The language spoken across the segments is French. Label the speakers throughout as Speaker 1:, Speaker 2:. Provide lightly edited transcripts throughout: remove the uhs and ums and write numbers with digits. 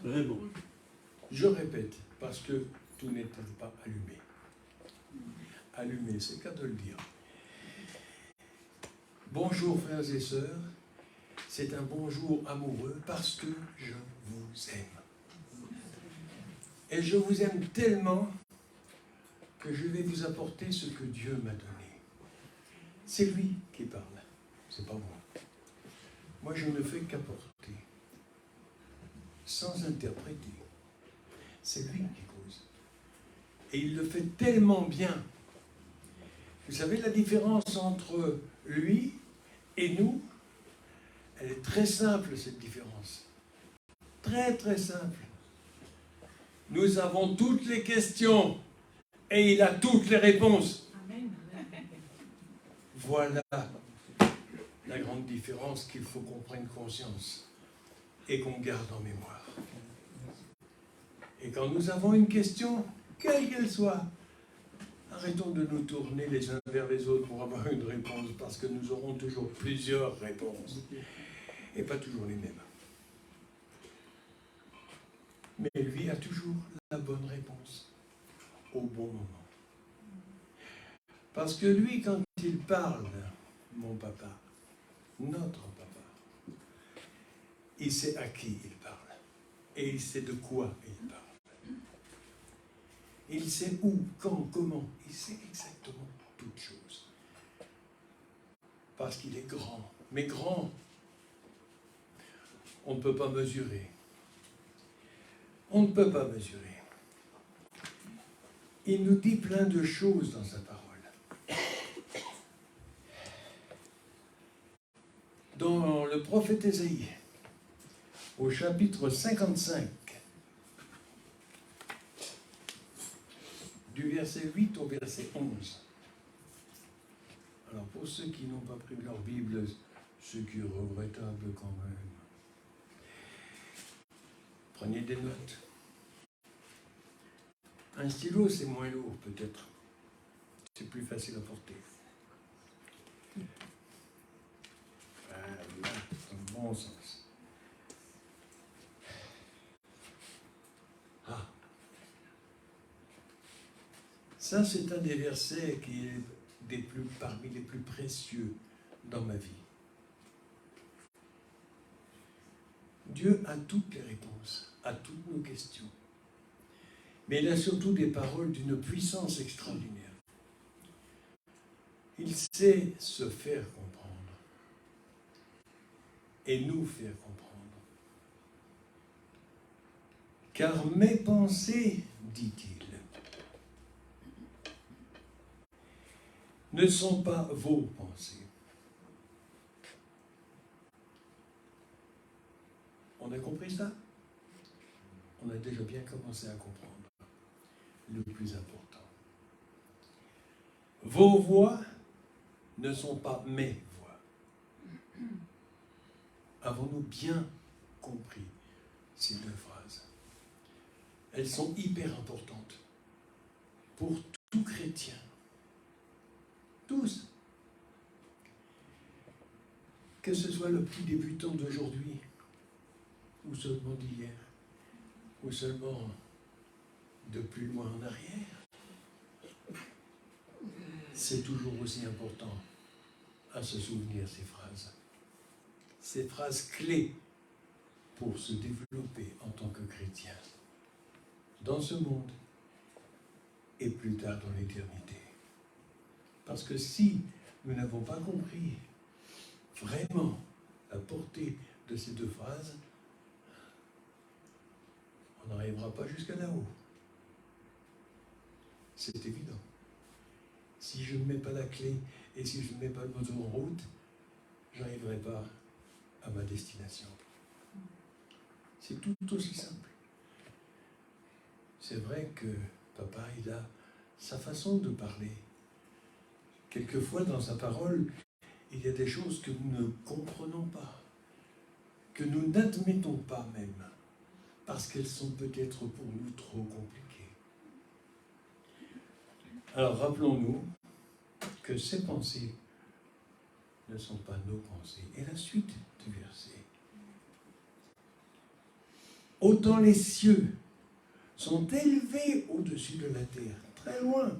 Speaker 1: Très bon.
Speaker 2: Je répète, parce que tout n'était pas allumé. Allumé, c'est qu'à de le dire. Bonjour frères et sœurs, c'est un bonjour amoureux parce que je vous aime. Et je vous aime tellement que je vais vous apporter ce que Dieu m'a donné. C'est lui qui parle, c'est pas moi. Moi, je ne fais qu'apporter, sans interpréter. C'est lui qui cause. Et il le fait tellement bien. Vous savez, la différence entre lui et nous, elle est très simple, cette différence. Très, très simple. Nous avons toutes les questions et il a toutes les réponses.
Speaker 3: Amen.
Speaker 2: Voilà la grande différence qu'il faut qu'on prenne conscience et qu'on garde en mémoire. Et quand nous avons une question, quelle qu'elle soit, arrêtons de nous tourner les uns vers les autres pour avoir une réponse, parce que nous aurons toujours plusieurs réponses, et pas toujours les mêmes. Mais lui a toujours la bonne réponse, au bon moment. Parce que lui, quand il parle, mon papa, notre papa, il sait à qui il parle, et il sait de quoi il parle. Il sait où, quand, comment, il sait exactement toutes choses. Parce qu'il est grand. Mais grand, on ne peut pas mesurer. On ne peut pas mesurer. Il nous dit plein de choses dans sa parole. Dans le prophète Ésaïe, au chapitre 55, du verset 8 au verset 11. Alors pour ceux qui n'ont pas pris leur Bible, ce qui est regrettable quand même, prenez des notes. Un stylo, c'est moins lourd peut-être. C'est plus facile à porter. Voilà, dans le bon sens. Ah. Ça, c'est un des versets qui est parmi les plus précieux dans ma vie. Dieu a toutes les réponses à toutes nos questions. Mais il a surtout des paroles d'une puissance extraordinaire. Il sait se faire comprendre et nous faire comprendre. Car mes pensées, dit-il, ne sont pas vos pensées. On a compris ça? On a déjà bien commencé à comprendre le plus important. Vos voix ne sont pas mes voix. Avons-nous bien compris ces deux phrases? Elles sont hyper importantes pour tout chrétien. Tous. Que ce soit le petit débutant d'aujourd'hui, ou seulement d'hier, ou seulement de plus loin en arrière, c'est toujours aussi important à se souvenir ces phrases. Ces phrases clés pour se développer en tant que chrétien dans ce monde et plus tard dans l'éternité. Parce que si nous n'avons pas compris vraiment la portée de ces deux phrases, on n'arrivera pas jusqu'à là-haut. C'est évident. Si je ne mets pas la clé et si je ne mets pas le moteur en route, je n'arriverai pas à ma destination. C'est tout aussi simple. C'est vrai que papa, il a sa façon de parler. Quelquefois, dans sa parole, il y a des choses que nous ne comprenons pas, que nous n'admettons pas même, parce qu'elles sont peut-être pour nous trop compliquées. Alors, rappelons-nous que ces pensées ne sont pas nos pensées. Et la suite du verset. autant les cieux sont élevés au-dessus de la terre, très loin.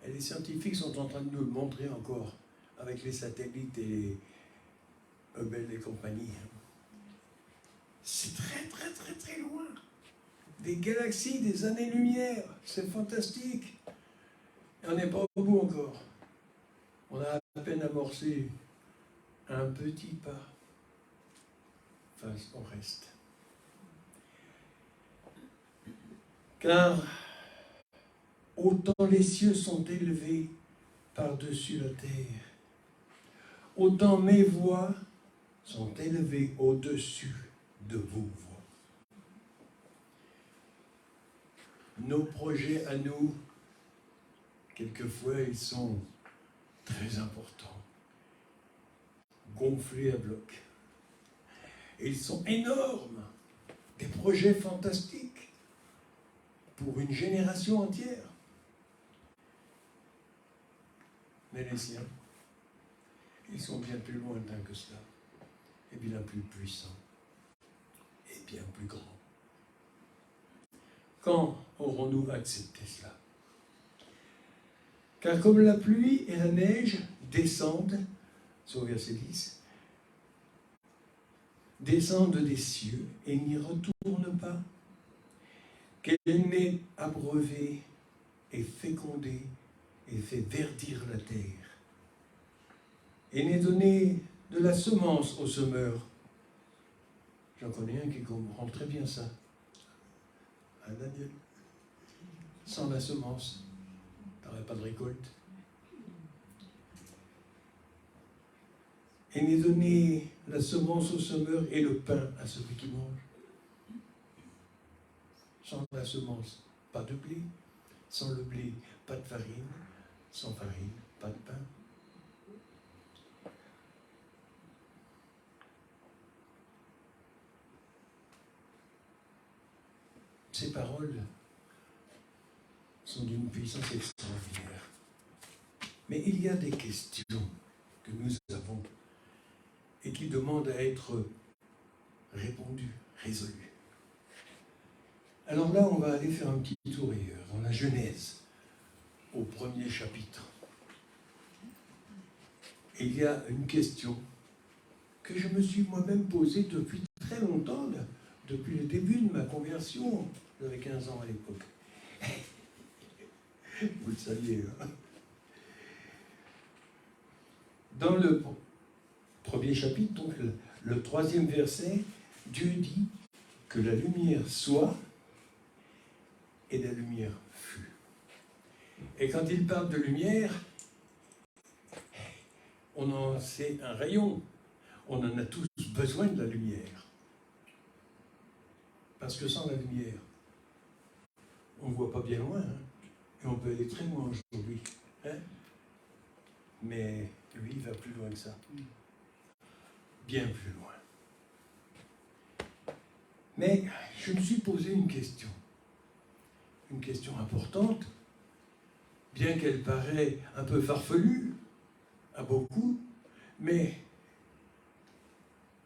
Speaker 2: Et les scientifiques sont en train de nous le montrer encore avec les satellites et les Hubble et compagnie. C'est très, très, très, très loin. Des galaxies, des années-lumière, c'est fantastique. Et on n'est pas au bout encore. On a à peine amorcé un petit pas face au reste. Car autant les cieux sont élevés par-dessus la terre, autant mes voix sont élevées au-dessus de vos voix. Nos projets à nous, quelquefois, ils sont très importants, gonflés à bloc. Et ils sont énormes, des projets fantastiques pour une génération entière. Mais les siens, ils sont bien plus lointains que cela, et bien plus puissants, et bien plus grands. Quand aurons-nous accepté cela? Car comme la pluie et la neige descendent, sur verset 10, descendent des cieux et n'y retournent pas, qu'elle m'ait abreuvé et fécondé et fait verdir la terre, et n'ait donné de la semence au semeur. J'en connais un qui comprend très bien ça. Un Daniel. Sans la semence, tu n'aurais pas de récolte. Et n'ait donné la semence au semeur et le pain à celui qui mange. Sans la semence, pas de blé. Sans le blé, pas de farine. Sans farine, pas de pain. Ces paroles sont d'une puissance extraordinaire. Mais il y a des questions que nous avons et qui demandent à être répondues, résolues. Alors là, on va aller faire un petit tour ailleurs, dans la Genèse, au premier chapitre. Et il y a une question que je me suis moi-même posée depuis très longtemps, depuis le début de ma conversion. J'avais 15 ans à l'époque. Vous le saviez. Hein? Dans le premier chapitre, donc le troisième verset, Dieu dit que la lumière soit et la lumière fut. Et quand il parle de lumière, on en sait un rayon. On en a tous besoin de la lumière. Parce que sans la lumière, on ne voit pas bien loin. Hein? Et on peut aller très loin aujourd'hui. Hein? Mais lui, il va plus loin que ça. Bien plus loin. Mais je me suis posé une question importante, bien qu'elle paraît un peu farfelue à beaucoup, mais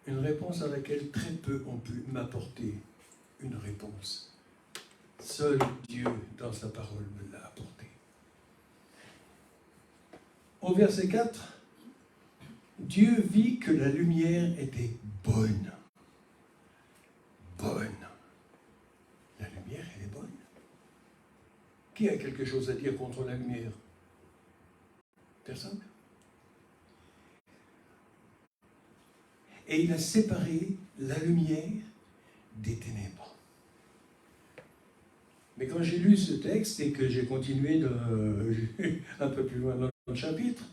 Speaker 2: une réponse à laquelle très peu ont pu m'apporter une réponse. Seul Dieu, dans sa parole, me l'a apporté. Au verset 4, Dieu vit que la lumière était bonne. Bonne. La lumière, elle est bonne. Qui a quelque chose à dire contre la lumière? Personne. Et il a séparé la lumière des ténèbres. Mais quand j'ai lu ce texte et que j'ai continué un peu plus loin dans le chapitre,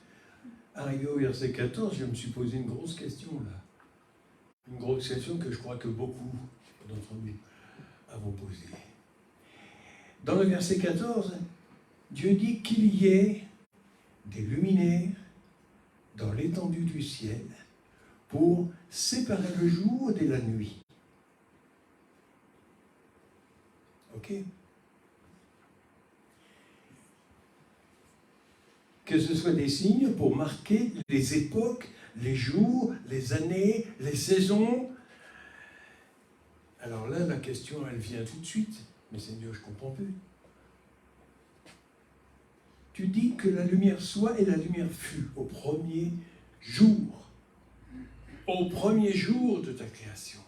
Speaker 2: arrivé au verset 14, je me suis posé une grosse question là. Une grosse question que je crois que beaucoup d'entre nous avons posée. Dans le verset 14, Dieu dit qu'il y ait des luminaires dans l'étendue du ciel pour séparer le jour de la nuit. Ok? Que ce soit des signes pour marquer les époques, les jours, les années, les saisons. Alors là, la question, elle vient tout de suite. Mais Seigneur, je ne comprends plus. Tu dis que la lumière soit et la lumière fut au premier jour. Au premier jour de ta création.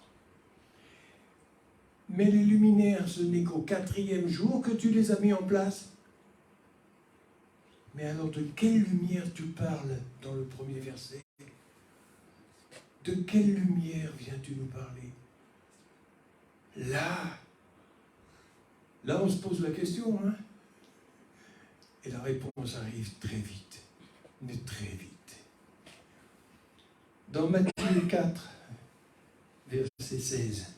Speaker 2: Mais les luminaires, ce n'est qu'au 4e jour que tu les as mis en place. Mais alors de quelle lumière tu parles dans le premier verset? De quelle lumière viens-tu nous parler? Là, on se pose la question, hein? Et la réponse arrive très vite, mais très vite. Dans Matthieu 4, verset 16,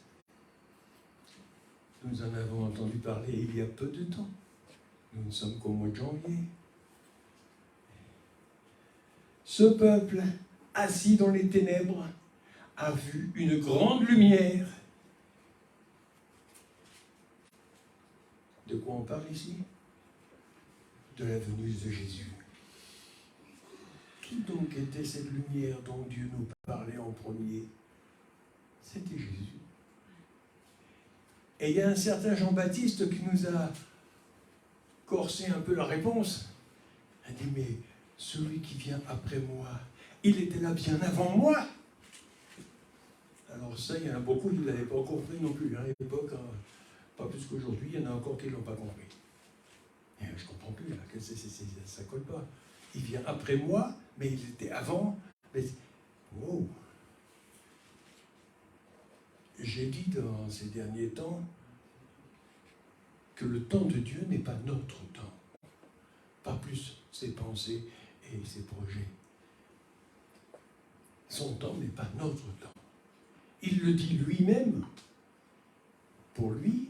Speaker 2: nous en avons entendu parler il y a peu de temps. Nous ne sommes qu'au mois de janvier. Ce peuple, assis dans les ténèbres, a vu une grande lumière. De quoi on parle ici? De la venue de Jésus. Qui donc était cette lumière dont Dieu nous parlait en premier? C'était Jésus. Et il y a un certain Jean-Baptiste qui nous a corsé un peu la réponse. Il a dit, mais celui qui vient après moi, il était là bien avant moi. Alors ça, il y en a beaucoup qui ne l'avaient pas compris non plus. À l'époque, pas plus qu'aujourd'hui, il y en a encore qui ne l'ont pas compris. Et je ne comprends plus, là, ça ne colle pas. Il vient après moi, mais il était avant. Mais... Wow. J'ai dit dans ces derniers temps que le temps de Dieu n'est pas notre temps. Pas plus ses pensées et ses projets. Son temps n'est pas notre temps. Il le dit lui-même. Pour lui,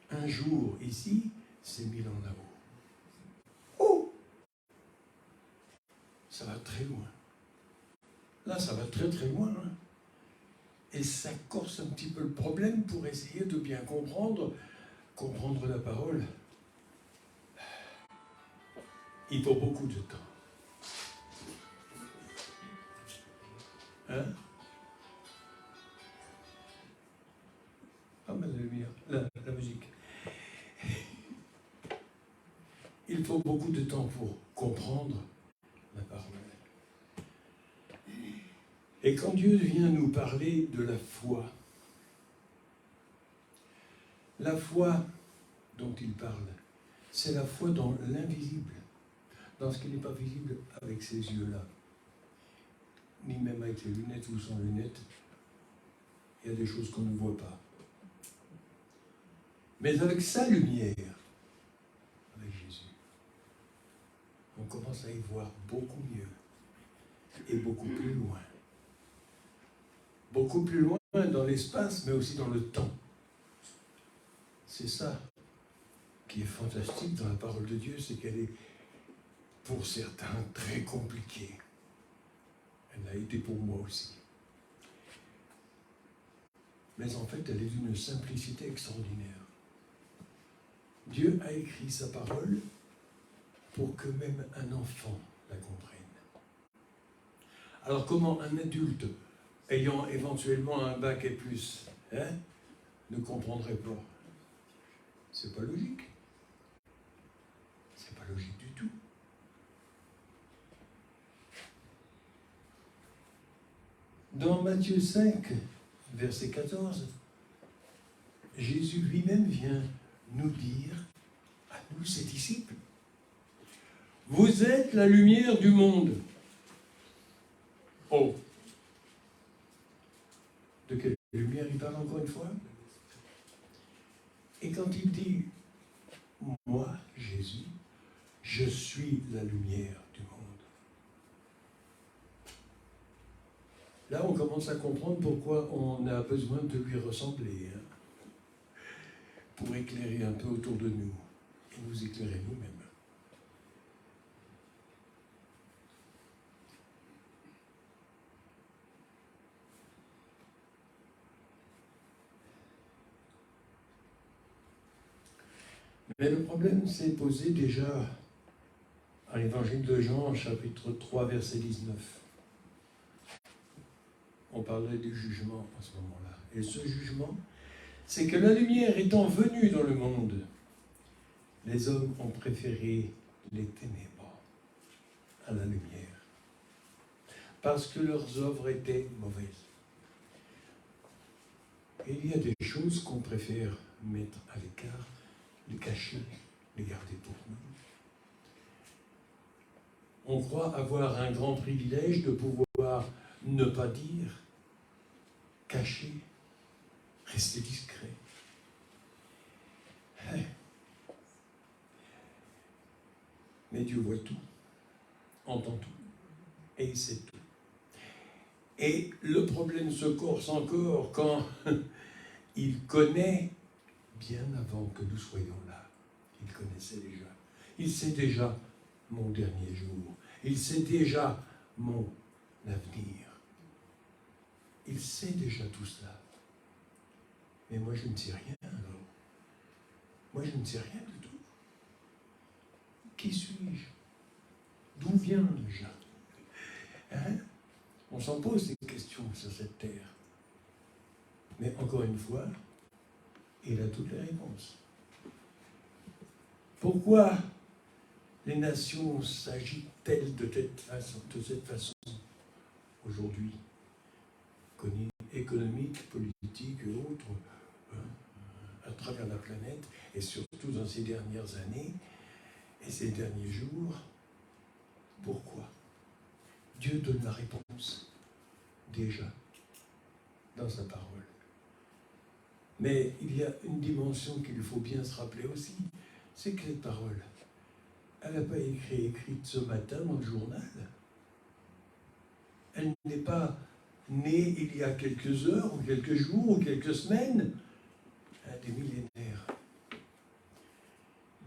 Speaker 2: un jour ici, c'est 1000 ans là-haut. Oh! Ça va très loin. Là, ça va très très loin. Hein? Et ça corse un petit peu le problème pour essayer de bien comprendre la parole. Il faut beaucoup de temps. Hein? Ah, mais la lumière, la musique. Il faut beaucoup de temps pour comprendre la parole. Et quand Dieu vient nous parler de la foi dont il parle, c'est la foi dans l'invisible, dans ce qui n'est pas visible avec ses yeux-là, ni même avec les lunettes ou sans lunettes. Il y a des choses qu'on ne voit pas. Mais avec sa lumière, avec Jésus, on commence à y voir beaucoup mieux et beaucoup plus loin. Beaucoup plus loin dans l'espace, mais aussi dans le temps. C'est ça qui est fantastique dans la parole de Dieu, c'est qu'elle est, pour certains, très compliquée. Elle l'a été pour moi aussi. Mais en fait, elle est d'une simplicité extraordinaire. Dieu a écrit sa parole pour que même un enfant la comprenne. Alors comment un adulte, ayant éventuellement un bac et plus, ne comprendrait pas? C'est pas logique. C'est pas logique du tout. Dans Matthieu 5, verset 14, Jésus lui-même vient nous dire, à nous ses disciples, vous êtes la lumière du monde. Oh! De quelle lumière il parle encore une fois? Et quand il dit, moi, Jésus, je suis la lumière du monde. Là, on commence à comprendre pourquoi on a besoin de lui ressembler, pour éclairer un peu autour de nous et nous éclairer nous-mêmes. Mais le problème s'est posé déjà à l'évangile de Jean, chapitre 3, verset 19. On on parlait du jugement en ce moment-là. Et ce jugement, c'est que la lumière étant venue dans le monde, les hommes ont préféré les ténèbres à la lumière, parce que leurs œuvres étaient mauvaises. Et il y a des choses qu'on préfère mettre à l'écart, les cacher, les garder pour nous. On croit avoir un grand privilège de pouvoir ne pas dire, cacher, rester discret. Mais Dieu voit tout, entend tout, et il sait tout. Et le problème se corse encore quand il connaît bien avant que nous soyons là. Il connaissait déjà. Il sait déjà mon dernier jour. Il sait déjà mon avenir. Il sait déjà tout cela. Mais moi, je ne sais rien alors. Moi, je ne sais rien du tout. Qui suis-je? D'où viens-je? Hein? On s'en pose des questions sur cette terre. Mais encore une fois, il a toutes les réponses. Pourquoi les nations s'agitent-elles de cette façon aujourd'hui, économique, politique et autres, à travers la planète, et surtout dans ces dernières années et ces derniers jours? Pourquoi? Dieu donne la réponse, déjà, dans sa parole. Mais il y a une dimension qu'il faut bien se rappeler aussi, c'est que cette parole, elle n'a pas été écrite ce matin dans le journal. Elle n'est pas née il y a quelques heures, ou quelques jours, ou quelques semaines. Des millénaires.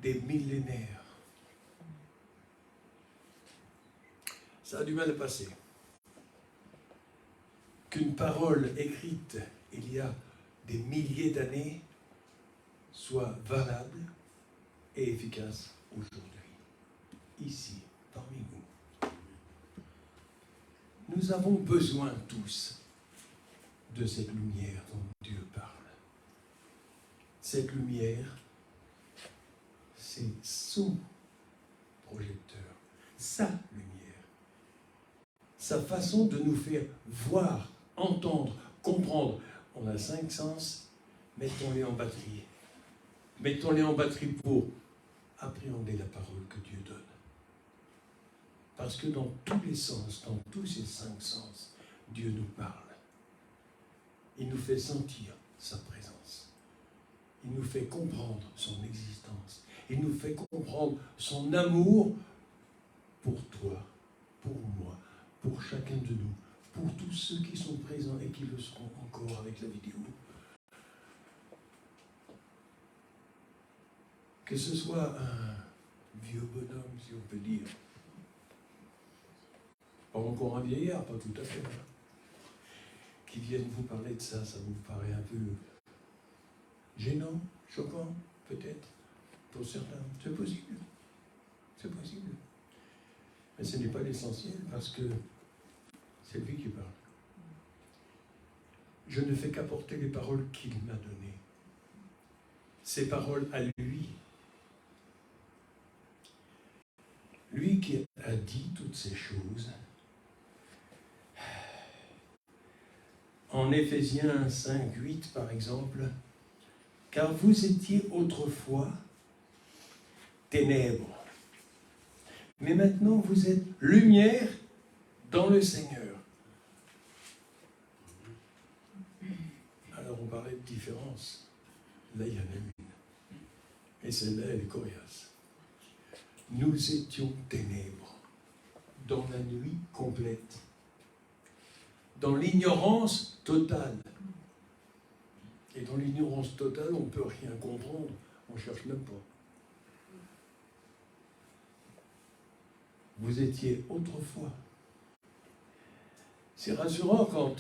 Speaker 2: Des millénaires. Ça a du mal à passer. Qu'une parole écrite il y a des milliers d'années soit valable et efficace aujourd'hui, ici, parmi nous. Nous avons besoin tous de cette lumière dont Dieu parle. Cette lumière, c'est son projecteur, sa lumière. Sa façon de nous faire voir, entendre, comprendre. On a 5 sens, mettons-les en batterie. Mettons-les en batterie pour appréhender la parole que Dieu donne. Parce que dans tous les sens, dans tous ces 5 sens, Dieu nous parle. Il nous fait sentir sa présence. Il nous fait comprendre son existence. Il nous fait comprendre son amour pour toi, pour moi, pour chacun de nous, pour tous ceux qui sont présents et qui le seront encore avec la vidéo. Que ce soit un vieux bonhomme, si on peut dire, pas encore un vieillard, pas tout à fait, hein, qui vienne vous parler de ça, ça vous paraît un peu gênant, choquant, peut-être, pour certains. C'est possible. C'est possible. Mais ce n'est pas l'essentiel, parce que c'est lui qui parle. Je ne fais qu'apporter les paroles qu'il m'a données. Ces paroles à lui. Lui qui a dit toutes ces choses. En Éphésiens 5, 8, par exemple, « Car vous étiez autrefois ténèbres, mais maintenant vous êtes lumière dans le Seigneur. » Alors on parlait de différence. Là, il y en a une. Et celle-là, elle est coriace. Nous étions ténèbres, dans la nuit complète, dans l'ignorance totale. Et dans l'ignorance totale, on ne peut rien comprendre, on ne cherche même pas. Vous étiez autrefois. C'est rassurant quand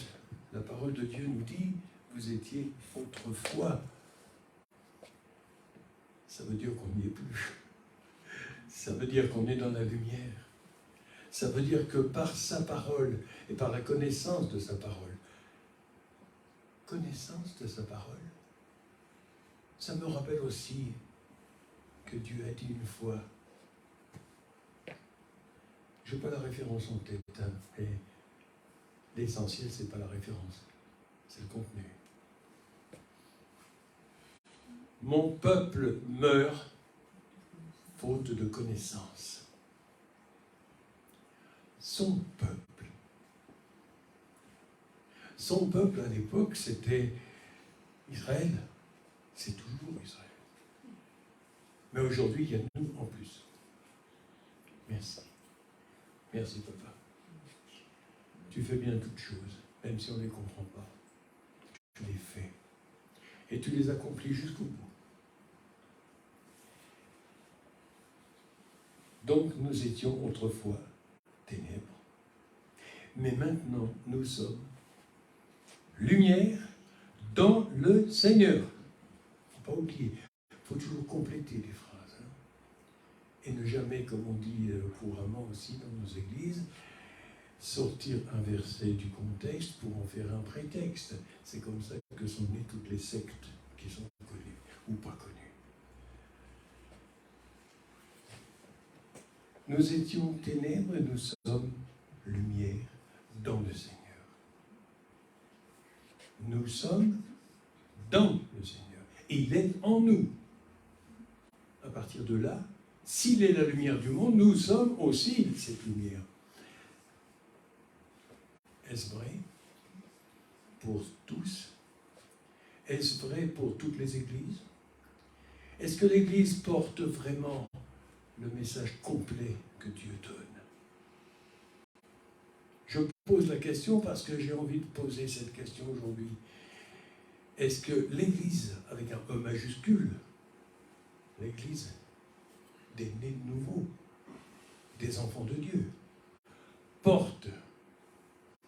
Speaker 2: la parole de Dieu nous dit « vous étiez autrefois ». Ça veut dire qu'on n'y est plus. Ça veut dire qu'on est dans la lumière. Ça veut dire que par sa parole et par la connaissance de sa parole, connaissance de sa parole. Ça me rappelle aussi que Dieu a dit une fois, je n'ai pas la référence en tête, hein, et l'essentiel, ce n'est pas la référence, c'est le contenu. Mon peuple meurt faute de connaissance. Son peuple. Son peuple à l'époque, c'était Israël. C'est toujours Israël. Mais aujourd'hui, il y a nous en plus. Merci. Merci, papa. Tu fais bien toutes choses, même si on ne les comprend pas. Tu les fais. Et tu les accomplis jusqu'au bout. Donc, nous étions autrefois ténèbres. Mais maintenant, nous sommes lumière dans le Seigneur. Il ne faut pas oublier. Il faut toujours compléter les phrases. Hein. Et ne jamais, comme on dit couramment aussi dans nos églises, sortir un verset du contexte pour en faire un prétexte. C'est comme ça que sont nées toutes les sectes qui sont connues ou pas connues. Nous étions ténèbres et nous sommes lumière dans le Seigneur. Nous sommes dans le Seigneur. Et il est en nous. À partir de là, s'il est la lumière du monde, nous sommes aussi cette lumière. Est-ce vrai pour tous? Est-ce vrai pour toutes les églises? Est-ce que l'Église porte vraiment le message complet que Dieu donne? Je pose la question parce que j'ai envie de poser cette question aujourd'hui. Est-ce que l'Église, avec un E majuscule, l'Église des nés nouveaux, des enfants de Dieu, porte,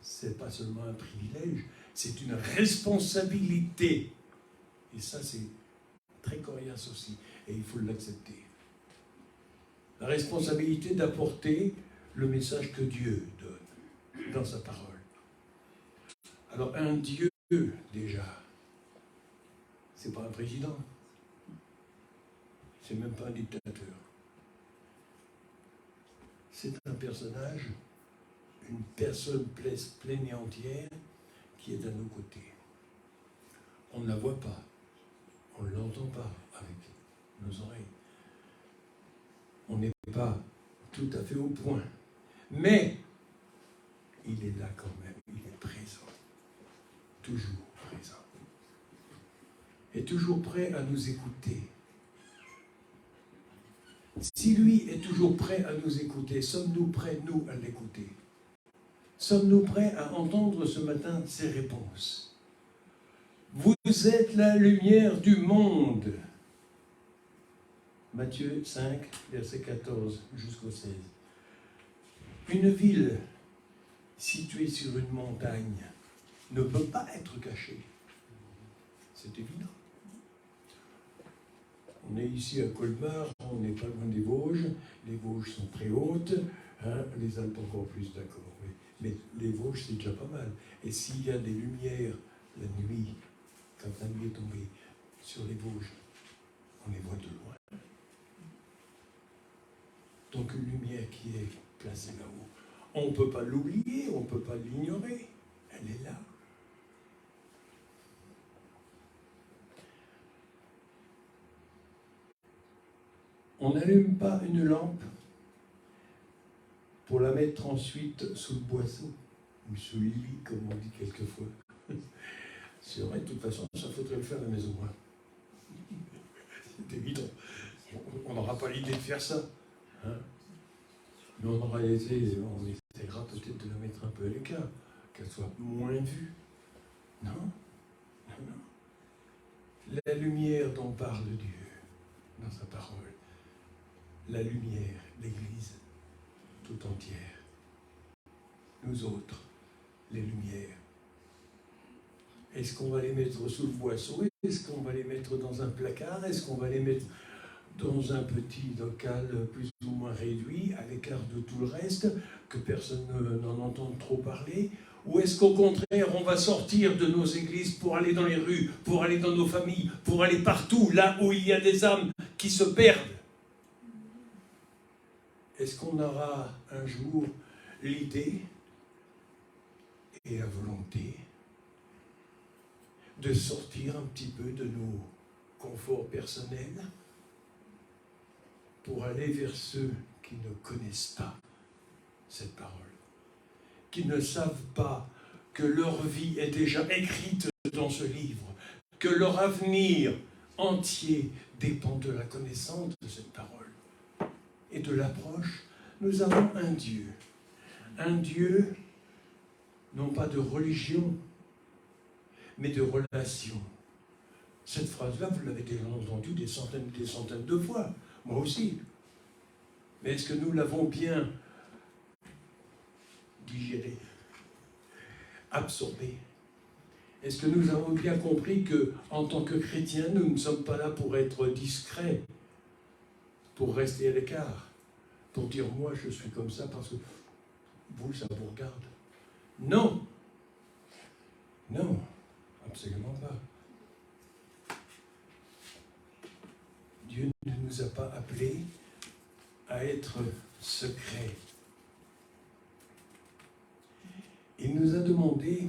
Speaker 2: c'est pas seulement un privilège, c'est une responsabilité. Et ça, c'est très coriace aussi, et il faut l'accepter. La responsabilité d'apporter le message que Dieu donne dans sa parole. Alors, un Dieu, déjà, c'est pas un président, c'est même pas un dictateur. C'est un personnage, une personne pleine et entière qui est à nos côtés. On ne la voit pas, on ne l'entend pas avec nos oreilles. On n'est pas tout à fait au point. Mais il est là quand même, il est présent. Toujours présent. Et toujours prêt à nous écouter. Si lui est toujours prêt à nous écouter, sommes-nous prêts, nous, à l'écouter? Sommes-nous prêts à entendre ce matin ses réponses? Vous êtes la lumière du monde. Matthieu 5, verset 14 jusqu'au 16. Une ville située sur une montagne ne peut pas être cachée. C'est évident. On est ici à Colmar, on n'est pas loin des Vosges. Les Vosges sont très hautes, hein, les Alpes encore plus, d'accord. Oui. Mais les Vosges, c'est déjà pas mal. Et s'il y a des lumières la nuit, quand la nuit est tombée sur les Vosges, on les voit de loin. Donc une lumière qui est placée là-haut. On ne peut pas l'oublier, on ne peut pas l'ignorer. Elle est là. On n'allume pas une lampe pour la mettre ensuite sous le boisseau, ou sous le lit, comme on dit quelquefois. C'est vrai, de toute façon, ça faudrait le faire à la maison. Hein. C'est évident. On n'aura pas l'idée de faire ça. Hein. Mais on essaiera peut-être de la mettre un peu à l'écart, qu'elle soit moins vue. Non, non, non. La lumière dont parle Dieu dans sa parole, la lumière, l'Église tout entière. Nous autres, les lumières. Est-ce qu'on va les mettre sous le boisseau? Est-ce qu'on va les mettre dans un placard? Est-ce qu'on va les mettre dans un petit local plus ou moins réduit, à l'écart de tout le reste, que personne n'en entende trop parler? Ou est-ce qu'au contraire, on va sortir de nos églises pour aller dans les rues, pour aller dans nos familles, pour aller partout, là où il y a des âmes qui se perdent? Est-ce qu'on aura un jour l'idée et la volonté de sortir un petit peu de nos conforts personnels pour aller vers ceux qui ne connaissent pas cette parole, qui ne savent pas que leur vie est déjà écrite dans ce livre, que leur avenir entier dépend de la connaissance de cette parole et de l'approche? Nous avons un Dieu non pas de religion, mais de relation. Cette phrase-là, vous l'avez déjà entendue des centaines de fois, moi aussi. Mais est-ce que nous l'avons bien digérée, absorbée? Est-ce que nous avons bien compris qu'en tant que chrétiens, nous ne sommes pas là pour être discrets, pour rester à l'écart, pour dire « moi je suis comme ça parce que vous, ça vous regarde ». Non, non, absolument pas. Dieu ne nous a pas appelés à être secrets. Il nous a demandé,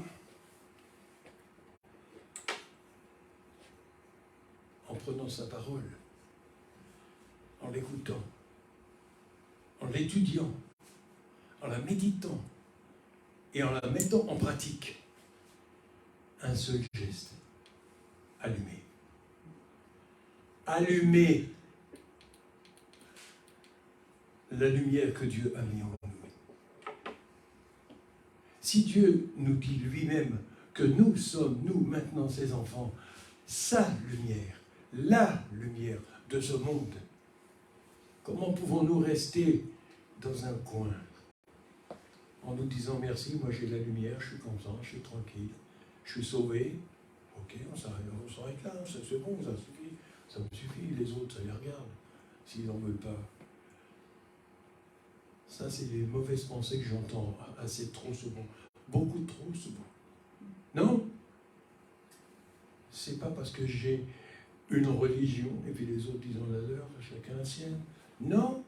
Speaker 2: en prenant sa parole, en l'écoutant, en l'étudiant, en la méditant et en la mettant en pratique, un seul geste: allumer. Allumer la lumière que Dieu a mise en nous. Si Dieu nous dit lui-même que nous sommes, nous maintenant ses enfants, sa lumière, la lumière de ce monde, comment pouvons-nous rester dans un coin en nous disant merci, moi j'ai la lumière, je suis content, je suis tranquille, je suis sauvé, ok, on s'arrête là, c'est bon, ça suffit, ça me suffit, les autres ça les regarde, s'ils n'en veulent pas. Ça c'est les mauvaises pensées que j'entends assez trop souvent, beaucoup trop souvent. Non, c'est pas parce que j'ai une religion et puis les autres disant la leur, chacun la sienne. Non,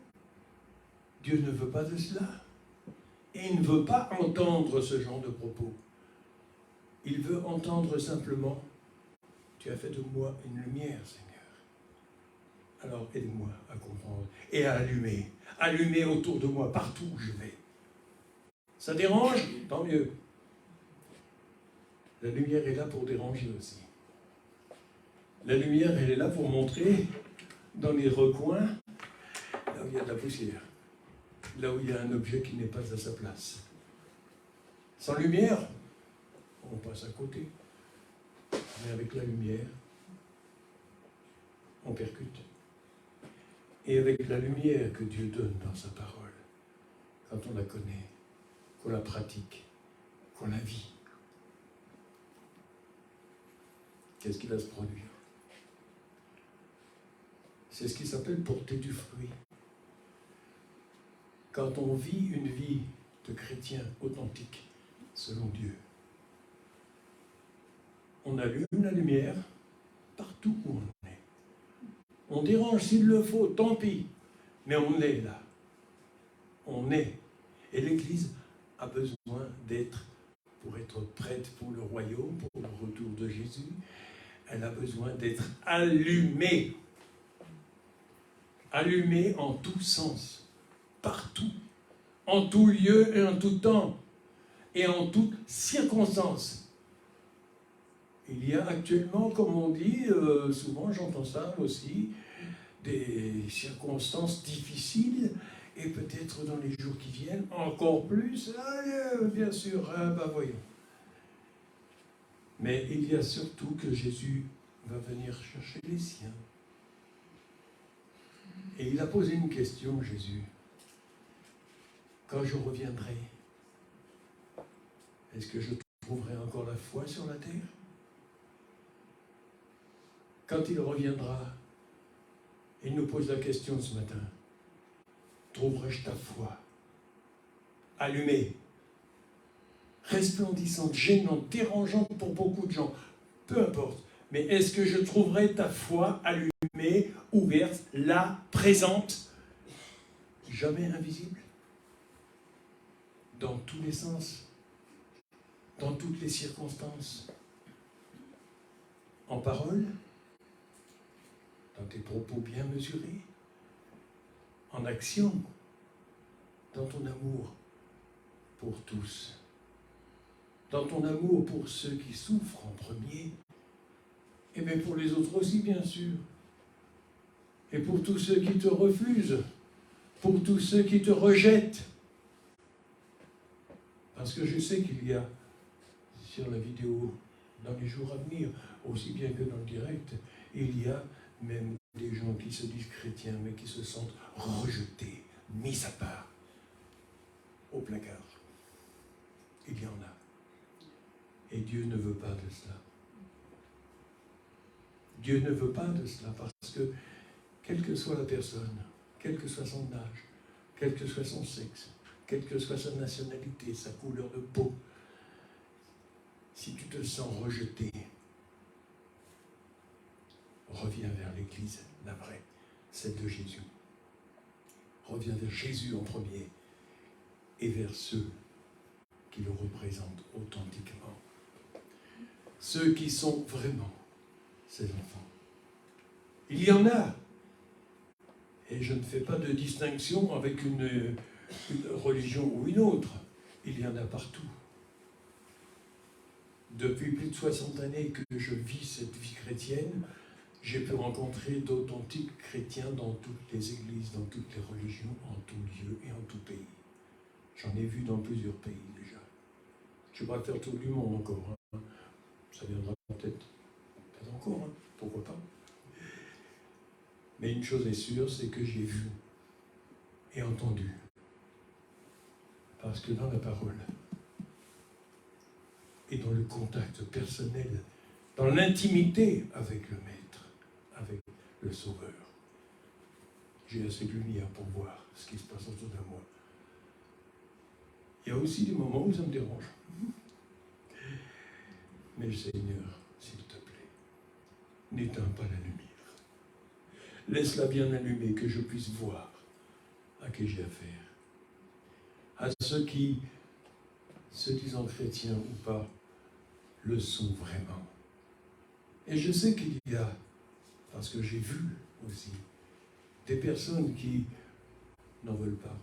Speaker 2: Dieu ne veut pas de cela. Et il ne veut pas entendre ce genre de propos. Il veut entendre simplement « Tu as fait de moi une lumière, Seigneur. Alors aide-moi à comprendre et à allumer. Allumer autour de moi, partout où je vais. » Ça dérange? Tant mieux. La lumière est là pour déranger aussi. La lumière, elle est là pour montrer dans les recoins, là où il y a de la poussière, là où il y a un objet qui n'est pas à sa place. Sans lumière, on passe à côté. Mais avec la lumière, on percute. Et avec la lumière que Dieu donne dans sa parole, quand on la connaît, qu'on la pratique, qu'on la vit, qu'est-ce qui va se produire? C'est ce qui s'appelle porter du fruit. Quand on vit une vie de chrétien authentique, selon Dieu, on allume la lumière partout où on est. On dérange s'il le faut, tant pis, mais on est là. On est. Et l'Église a besoin d'être, pour être prête pour le royaume, pour le retour de Jésus, elle a besoin d'être allumée. Allumée en tous sens, partout, en tout lieu et en tout temps, et en toutes circonstances. Il y a actuellement, comme on dit, souvent j'entends ça aussi, des circonstances difficiles, et peut-être dans les jours qui viennent, encore plus, bien sûr, voyons. Mais il y a surtout que Jésus va venir chercher les siens. Et il a posé une question, Jésus. Quand je reviendrai, est-ce que je trouverai encore la foi sur la terre? Quand il reviendra, il nous pose la question ce matin. Trouverai-je ta foi allumée, resplendissante, gênante, dérangeante pour beaucoup de gens. Peu importe. Mais est-ce que je trouverai ta foi allumée, ouverte, là, présente, jamais invisible? Dans tous les sens, dans toutes les circonstances, en parole, dans tes propos bien mesurés, en action, dans ton amour pour tous, dans ton amour pour ceux qui souffrent en premier, et bien pour les autres aussi, bien sûr, et pour tous ceux qui te refusent, pour tous ceux qui te rejettent. Parce que je sais qu'il y a sur la vidéo, dans les jours à venir, aussi bien que dans le direct, il y a même des gens qui se disent chrétiens, mais qui se sentent rejetés, mis à part, au placard. Il y en a. Et Dieu ne veut pas de cela. Dieu ne veut pas de cela parce que, quelle que soit la personne, quel que soit son âge, quel que soit son sexe, quelle que soit sa nationalité, sa couleur de peau, si tu te sens rejeté, reviens vers l'Église, la vraie, celle de Jésus. Reviens vers Jésus en premier et vers ceux qui le représentent authentiquement. Ceux qui sont vraiment ses enfants. Il y en a. Et je ne fais pas de distinction avec une religion ou une autre. Il y en a partout. Depuis plus de 60 années que je vis cette vie chrétienne, j'ai pu rencontrer d'authentiques chrétiens dans toutes les églises, dans toutes les religions, en tout lieu et en tout pays. J'en ai vu dans plusieurs pays déjà. Je ne vais pas faire tout le monde encore. Hein. Ça viendra peut-être encore, hein. Pourquoi pas. Mais une chose est sûre, c'est que j'ai vu et entendu. Parce que dans la parole et dans le contact personnel, dans l'intimité avec le Maître, avec le Sauveur, j'ai assez de lumière pour voir ce qui se passe autour de moi. Il y a aussi des moments où ça me dérange. Mais Seigneur, s'il te plaît, n'éteins pas la lumière. Laisse-la bien allumée, que je puisse voir à qui j'ai affaire. À ceux qui, se disant chrétiens ou pas, le sont vraiment. Et je sais qu'il y a, parce que j'ai vu aussi, des personnes qui n'en veulent pas,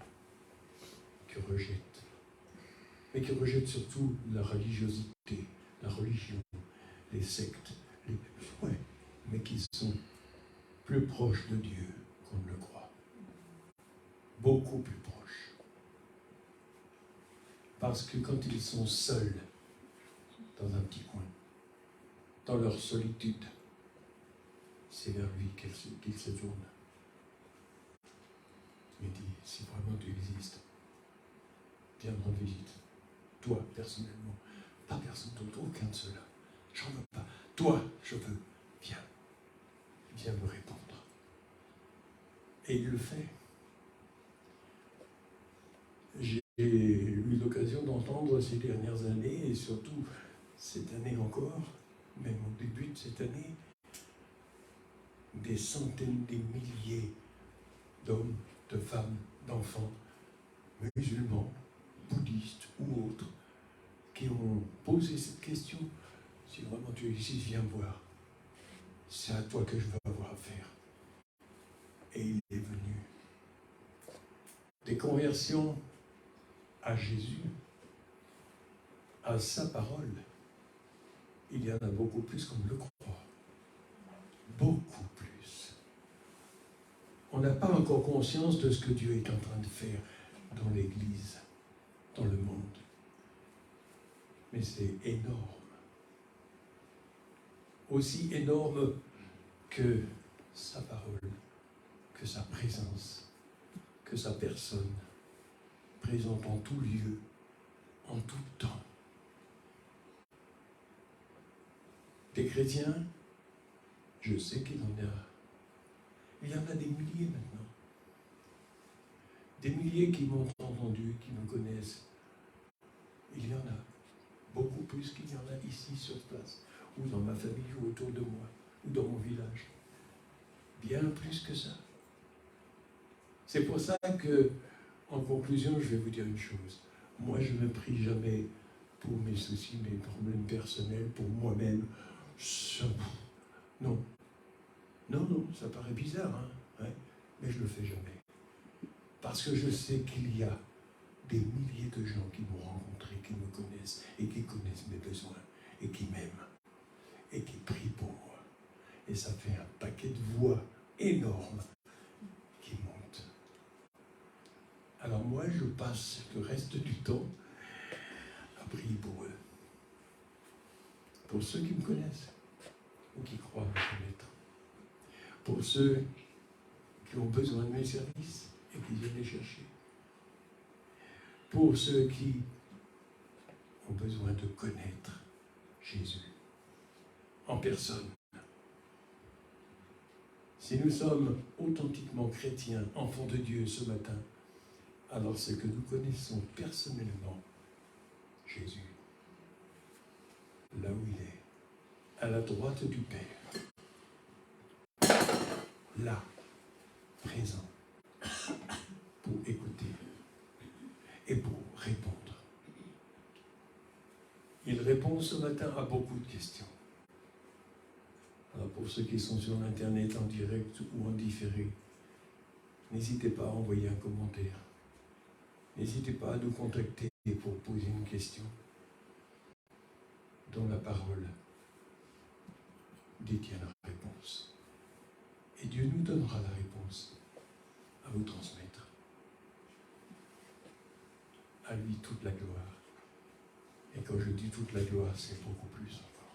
Speaker 2: qui rejettent. Mais qui rejettent surtout la religiosité, la religion, les sectes, mais qui sont plus proches de Dieu qu'on ne le croit. Beaucoup plus proches. Parce que quand ils sont seuls, dans un petit coin, dans leur solitude, c'est vers lui qu'ils se tournent. Il dit, si vraiment tu existes, viens me rendre visite. Toi, personnellement. Pas personne d'autre, aucun de ceux-là. J'en veux pas. Toi, je veux. Viens. Viens me répondre. Et il le fait. J'ai eu l'occasion d'entendre ces dernières années, et surtout cette année encore, même au début de cette année, des centaines, des milliers d'hommes, de femmes, d'enfants, musulmans, bouddhistes ou autres, qui ont posé cette question. Si vraiment tu es ici, viens me voir. C'est à toi que je veux avoir affaire. Et il est venu. Des conversions à Jésus, à sa parole, il y en a beaucoup plus qu'on ne le croit. Beaucoup plus. On n'a pas encore conscience de ce que Dieu est en train de faire dans l'Église, dans le monde. Mais c'est énorme. Aussi énorme que sa parole, que sa présence, que sa personne, présente en tout lieu, en tout temps. Des chrétiens, je sais qu'il en a. Il y en a des milliers maintenant. Des milliers qui m'ont entendu, qui me connaissent. Il y en a. beaucoup plus qu'il y en a ici sur place, ou dans ma famille, ou autour de moi, ou dans mon village. Bien plus que ça. C'est pour ça que, en conclusion, je vais vous dire une chose. Moi, je ne prie jamais pour mes soucis, mes problèmes personnels, pour moi-même. Non. Non, ça paraît bizarre, hein? Ouais. Mais je ne le fais jamais. Parce que je sais qu'il y a des milliers de gens qui m'ont rencontré, qui me connaissent, et qui connaissent mes besoins, et qui m'aiment, et qui prient pour moi. Et ça fait un paquet de voix énorme qui monte. Alors moi, je passe le reste du temps à prier pour eux. Pour ceux qui me connaissent, ou qui croient me connaître. Pour ceux qui ont besoin de mes services et qui viennent les chercher. Pour ceux qui ont besoin de connaître Jésus en personne. Si nous sommes authentiquement chrétiens, enfants de Dieu ce matin, alors c'est que nous connaissons personnellement Jésus, là où il est, à la droite du Père, là, présent, pour écouter et pour répondre. Il répond ce matin à beaucoup de questions. Alors pour ceux qui sont sur l'Internet en direct ou en différé, n'hésitez pas à envoyer un commentaire. N'hésitez pas à nous contacter pour poser une question dont la parole détient la réponse. Et Dieu nous donnera la réponse à vous transmettre. À lui toute la gloire. Et quand je dis toute la gloire, c'est beaucoup plus encore.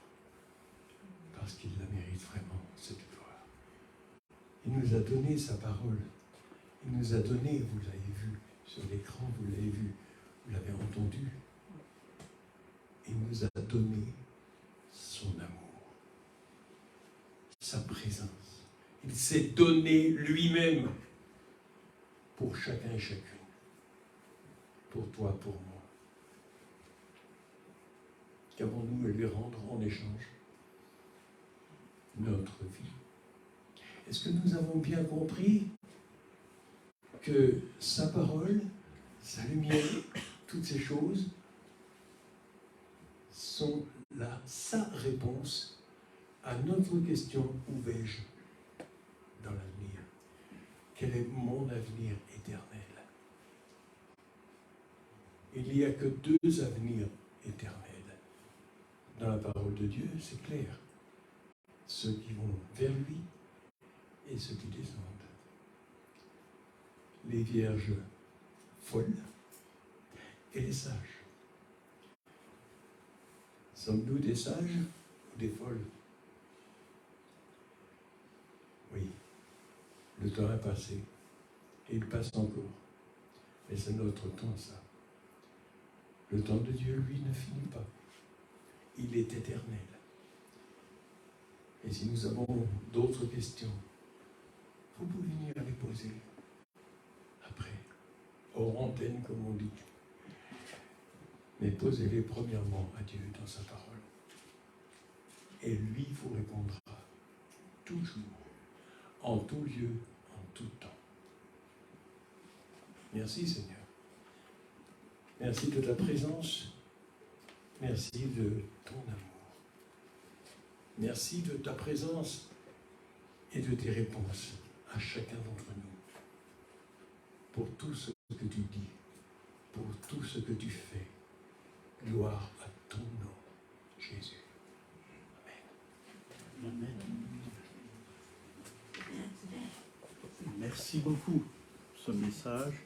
Speaker 2: Parce qu'il la mérite vraiment, cette gloire. Il nous a donné sa parole. Il nous a donné, vous l'avez vu sur l'écran, vous l'avez vu, vous l'avez entendu. Il nous a donné son amour, sa présence. Il s'est donné lui-même pour chacun et chacune. Pour toi, pour moi. Qu'avons-nous à lui rendre en échange? Notre vie. Est-ce que nous avons bien compris que sa parole, sa lumière, toutes ces choses sont là, sa réponse à notre question: où vais-je dans l'avenir? Quel est mon avenir éternel? Il n'y a que deux avenirs éternels. Dans la parole de Dieu, c'est clair. Ceux qui vont vers lui et ceux qui descendent. Les vierges folles et les sages. Sommes-nous des sages ou des folles? Oui. Le temps est passé. Et il passe encore. Mais c'est notre temps, ça. Le temps de Dieu, lui, ne finit pas. Il est éternel. Et si nous avons d'autres questions, vous pouvez venir les poser après, hors antenne, comme on dit. Mais posez-les premièrement à Dieu dans sa parole. Et lui vous répondra toujours, en tout lieu, en tout temps. Merci Seigneur. Merci de ta présence. Merci de ton amour. Merci de ta présence et de tes réponses à chacun d'entre nous. Pour tout ce que tu dis, pour tout ce que tu fais. Gloire à ton nom, Jésus. Amen.
Speaker 1: Amen. Merci beaucoup pour ce message.